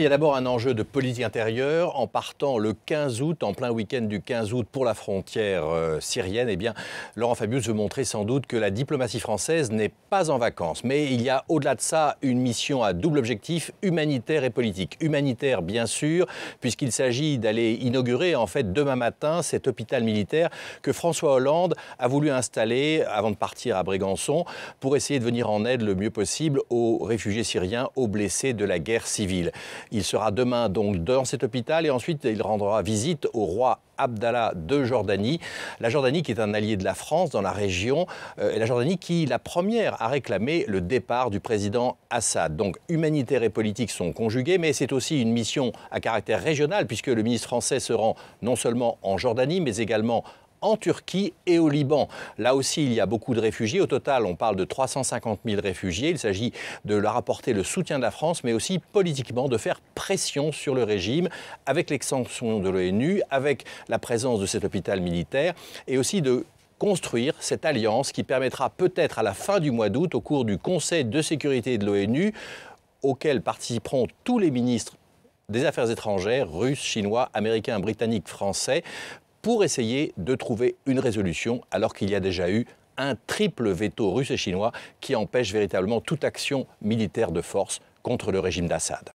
Il y a d'abord un enjeu de politique intérieure. En partant le 15 août, en plein week-end du 15 août pour la frontière syrienne, eh bien, Laurent Fabius veut montrer sans doute que la diplomatie française n'est pas en vacances. Mais il y a au-delà de ça une mission à double objectif, humanitaire et politique. Humanitaire, bien sûr, puisqu'il s'agit d'aller inaugurer en fait demain matin cet hôpital militaire que François Hollande a voulu installer avant de partir à Brégançon pour essayer de venir en aide le mieux possible aux réfugiés syriens, aux blessés de la guerre civile. Il sera demain donc dans cet hôpital et ensuite il rendra visite au roi Abdallah de Jordanie. La Jordanie qui est un allié de la France dans la région, et la Jordanie qui, la première, a réclamé le départ du président Assad. Donc humanitaire et politique sont conjugués, mais c'est aussi une mission à caractère régional puisque le ministre français se rend non seulement en Jordanie mais également en Turquie et au Liban. Là aussi, il y a beaucoup de réfugiés. Au total, on parle de 350 000 réfugiés. Il s'agit de leur apporter le soutien de la France, mais aussi politiquement de faire pression sur le régime avec l'extension de l'ONU, avec la présence de cet hôpital militaire et aussi de construire cette alliance qui permettra peut-être à la fin du mois d'août, au cours du Conseil de sécurité de l'ONU, auquel participeront tous les ministres des Affaires étrangères, russes, chinois, américains, britanniques, français, pour essayer de trouver une résolution, alors qu'il y a déjà eu un triple veto russe et chinois qui empêche véritablement toute action militaire de force contre le régime d'Assad.